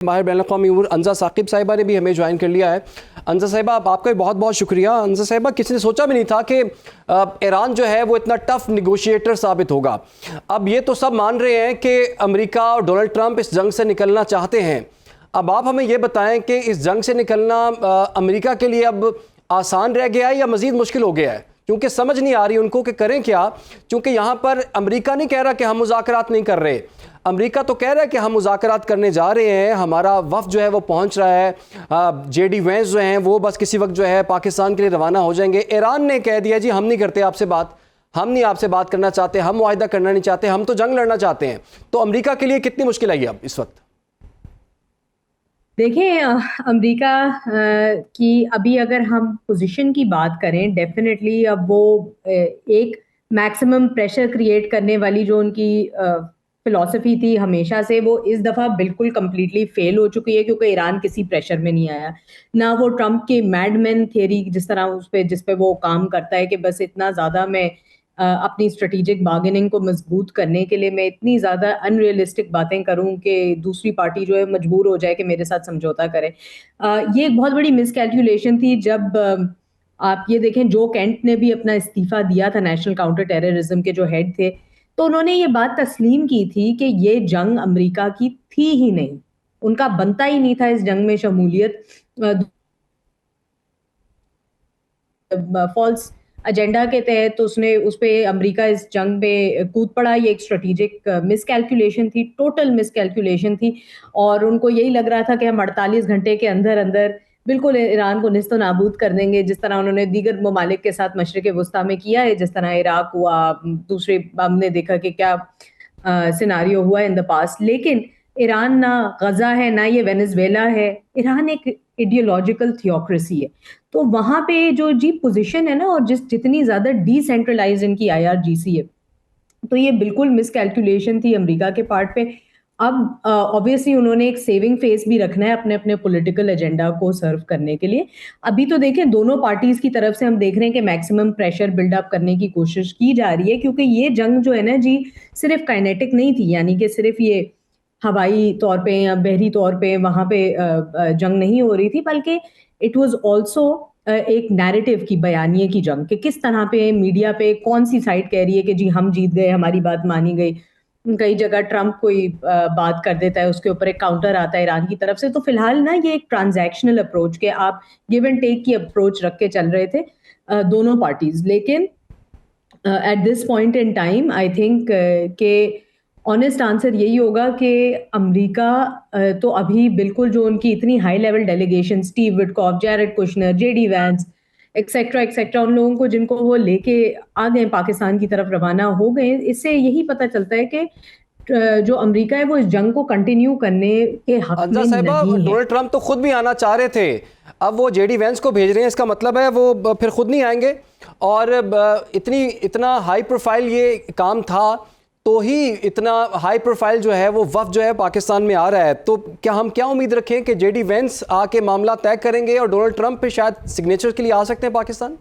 माहिर बैनुल-अक़वामी उमूर अंजा साकिब साहिबा ने भी हमें ज्वाइन कर लिया है। अंजा साहिबा, आपका बहुत बहुत शुक्रिया। अंजा साहिबा, किसी ने सोचा भी नहीं था कि ईरान जो है वो इतना टफ निगोशिएटर साबित होगा। अब ये तो सब मान रहे हैं कि अमेरिका और डोनाल्ड ट्रंप इस जंग से निकलना चाहते हैं। अब आप हमें ये बताएं कि इस जंग से निकलना अमेरिका के लिए अब आसान रह गया है या मज़ीद मुश्किल हो गया है? क्योंकि समझ नहीं आ रही उनको कि करें क्या, क्योंकि यहाँ पर अमेरिका नहीं कह रहा कि हम मुज़ाकरात नहीं कर रहे। अमेरिका तो कह रहा है कि हम मुज़ाकरात करने जा रहे हैं, हमारा वफ़द जो है वो पहुंच रहा है, जेडी वेंस जो हैं वो बस किसी वक्त जो है पाकिस्तान के लिए रवाना हो जाएंगे। ईरान ने कह दिया जी हम नहीं करते आपसे बात, हम नहीं आपसे बात करना चाहते, हम मुआहिदा करना नहीं चाहते, हम तो जंग लड़ना चाहते हैं। तो अमेरिका के लिए कितनी मुश्किल आई अब इस वक्त? देखिए, अमेरिका की अभी अगर हम पोजीशन की बात करें, डेफिनेटली अब वो एक मैक्सिमम प्रेशर क्रिएट करने वाली जो उनकी फिलॉसफी थी हमेशा से, वो इस दफ़ा बिल्कुल कंप्लीटली फेल हो चुकी है, क्योंकि ईरान किसी प्रेशर में नहीं आया। ना वो ट्रंप के मैडमैन थियरी जिस तरह जिस पे वो काम करता है कि बस इतना ज़्यादा मैं अपनी स्ट्रेटेजिक बार्गेनिंग को मजबूत करने के लिए मैं इतनी ज़्यादा अनरियलिस्टिक बातें करूं कि दूसरी पार्टी जो है मजबूर हो जाए कि मेरे साथ समझौता करे। ये एक बहुत बड़ी मिसकैलकुलेशन थी। जब आप ये देखें, जो केंट ने भी अपना इस्तीफा दिया था, नेशनल काउंटर टेररिज्म के जो हेड थे, तो उन्होंने ये बात तस्लीम की थी कि ये जंग अमेरिका की थी ही नहीं, उनका बनता ही नहीं था इस जंग में शमूलियत। फॉल्स एजेंडा के तहत तो उसने उस पे अमेरिका इस जंग में कूद पड़ा। ये एक स्ट्रेटेजिक मिसकैलकुलेशन थी, टोटल मिसकैलकुलेशन थी, और उनको यही लग रहा था कि हम 48 घंटे के अंदर अंदर बिल्कुल ईरान को निस्तो नाबूद कर देंगे, जिस तरह उन्होंने दीगर ममालिक के साथ मशरिक वस्ता में किया है, जिस तरह इराक हुआ, दूसरे हमने देखा कि क्या सिनारियो हुआ इन द पास्ट। लेकिन ईरान ना गजा है, ना ये वेनेजुएला है, ईरान एक आइडियोलॉजिकल थियोक्रेसी है। तो वहां पे जो जी पोजीशन है ना, और जितनी ज्यादा डिसेंट्रलाइज इनकी आईआरजीसी है, तो ये बिल्कुल मिसकैलकुलेशन थी अमेरिका के पार्ट पे। अब ऑब्वियसली उन्होंने एक सेविंग फेस भी रखना है अपने अपने पॉलिटिकल एजेंडा को सर्व करने के लिए। अभी तो देखें, दोनों पार्टीज की तरफ से हम देख रहे हैं कि मैक्सिमम प्रेशर बिल्डअप करने की कोशिश की जा रही है, क्योंकि ये जंग जो है ना जी, सिर्फ काइनेटिक नहीं थी, यानी कि सिर्फ ये हवाई तौर पे या बहरी तौर पे वहां पे जंग नहीं हो रही थी, बल्कि इट वाज आल्सो एक नैरेटिव की, बयानिए की जंग, कि किस तरह पे मीडिया पे कौन सी साइड कह रही है कि जी हम जीत गए, हमारी बात मानी गई। कई जगह ट्रंप कोई बात कर देता है, उसके ऊपर एक काउंटर आता है ईरान की तरफ से। तो फिलहाल ना ये एक ट्रांजैक्शनल अप्रोच के आप गिव एंड टेक की अप्रोच रख के चल रहे थे दोनों पार्टीज। लेकिन at this point in time I think के ऑनेस्ट आंसर यही होगा कि अमेरिका तो अभी बिल्कुल जो उनकी इतनी high level delegation, Steve Witkoff, Jared Kushner, JD Vance etcetera, उन लोगों को जिनको वो लेके आ गए पाकिस्तान की तरफ रवाना हो गए, इससे यही पता चलता है कि जो अमेरिका है वो इस जंग को कंटिन्यू करने के हक अंजा में साहिबा, नहीं है। डोनाल्ड ट्रंप तो खुद भी आना चाह रहे थे, अब वो जेडी वेंस को भेज रहे हैं, इसका मतलब है वो फिर खुद नहीं आएंगे। और इतना हाई प्रोफाइल ये काम था तो ही इतना हाई प्रोफाइल जो है वो वफ़द जो है पाकिस्तान में आ रहा है। तो हम क्या उम्मीद रखें कि जेडी वेंस आके मामला तय करेंगे और डोनाल्ड ट्रंप पे शायद सिग्नेचर के लिए आ सकते हैं पाकिस्तान?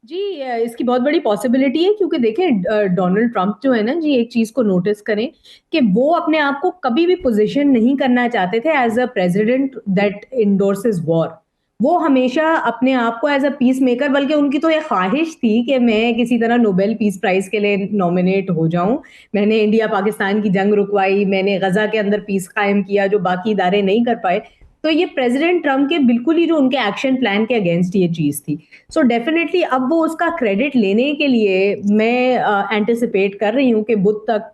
जी, इसकी बहुत बड़ी पॉसिबिलिटी है, क्योंकि देखें डोनाल्ड ट्रंप जो है ना जी, एक चीज को नोटिस करें कि वो अपने आप को कभी भी पोजीशन नहीं करना चाहते थे as a president that endorses war. वो हमेशा अपने आप को एज अ पीस मेकर, बल्कि उनकी तो ये ख्वाहिश थी कि मैं किसी तरह नोबेल पीस प्राइज के लिए नॉमिनेट हो जाऊं। मैंने इंडिया पाकिस्तान की जंग रुकवाई, मैंने गजा के अंदर पीस कायम किया जो बाकी इदारे नहीं कर पाए। तो ये प्रेसिडेंट ट्रंप के बिल्कुल ही जो उनके एक्शन प्लान के अगेंस्ट ये चीज थी। सो डेफिनेटली अब वो उसका क्रेडिट लेने के लिए मैं एंटिसिपेट कर रही हूँ कि बुध तक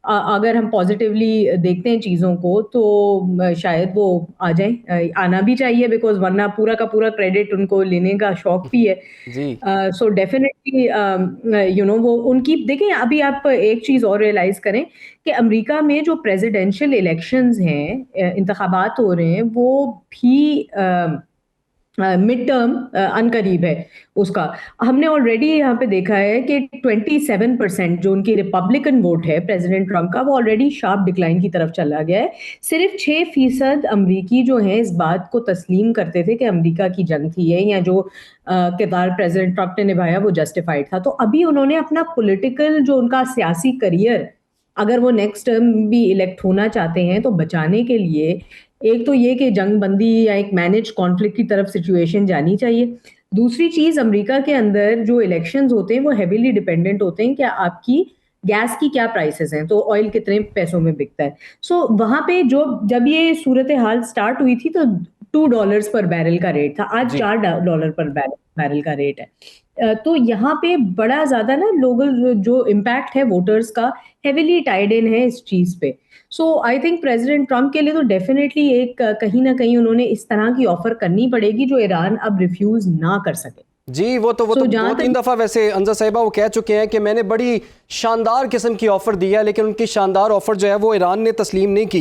अगर हम पॉजिटिवली देखते हैं चीज़ों को, तो शायद वो आ जाए। आना भी चाहिए, बिकॉज वरना पूरा का पूरा क्रेडिट उनको लेने का शौक भी है। जी। सो डेफिनेटली वो उनकी, देखिए अभी आप एक चीज़ और रियलाइज करें कि अमेरिका में जो प्रेसिडेंशियल इलेक्शंस हैं, इंतखाबात हो रहे हैं, वो भी मिड टर्म अनकरीब है उसका। हमने ऑलरेडी यहाँ पे देखा है कि 27% जो उनकी रिपब्लिकन वोट है प्रेसिडेंट ट्रंप का, वो ऑलरेडी शार्प डिक्लाइन की तरफ चला गया है। सिर्फ 6% अमरीकी जो हैं इस बात को तस्लीम करते थे कि अमेरिका की जंग थी है, या जो किरदार प्रेसिडेंट ट्रंप ने निभाया वो जस्टिफाइड था। तो अभी उन्होंने अपना पॉलिटिकल जो उनका सियासी करियर अगर वो नेक्स्ट टर्म भी इलेक्ट होना चाहते हैं तो बचाने के लिए एक तो ये कि जंग बंदी या एक मैनेज कॉन्फ्लिक्ट की तरफ सिचुएशन जानी चाहिए। दूसरी चीज, अमेरिका के अंदर जो इलेक्शंस होते हैं वो हेविली डिपेंडेंट होते हैं कि आपकी गैस की क्या प्राइसेस हैं, तो ऑयल कितने पैसों में बिकता है। सो वहां पे जब ये सूरत हाल स्टार्ट हुई थी तो $2 पर बैरल का रेट था, आज जी $4 पर बैरल का रेट है। तो यहाँ पे बड़ा ज्यादा ना लोगों जो इम्पैक्ट है वोटर्स का हेविली टाइड इन है इस चीज पे। सो आई थिंक प्रेसिडेंट ट्रम्प के लिए तो डेफिनेटली एक कहीं ना कहीं उन्होंने इस तरह की ऑफर करनी पड़ेगी जो ईरान अब रिफ्यूज ना कर सके। जी, वो तो So, दो जहाँ तीन तक दफ़ा वैसे अंजा साहिबा वो कह चुके हैं कि मैंने बड़ी शानदार किस्म की ऑफ़र दी है, लेकिन उनकी शानदार ऑफ़र जो है वो ईरान ने तस्लीम नहीं की।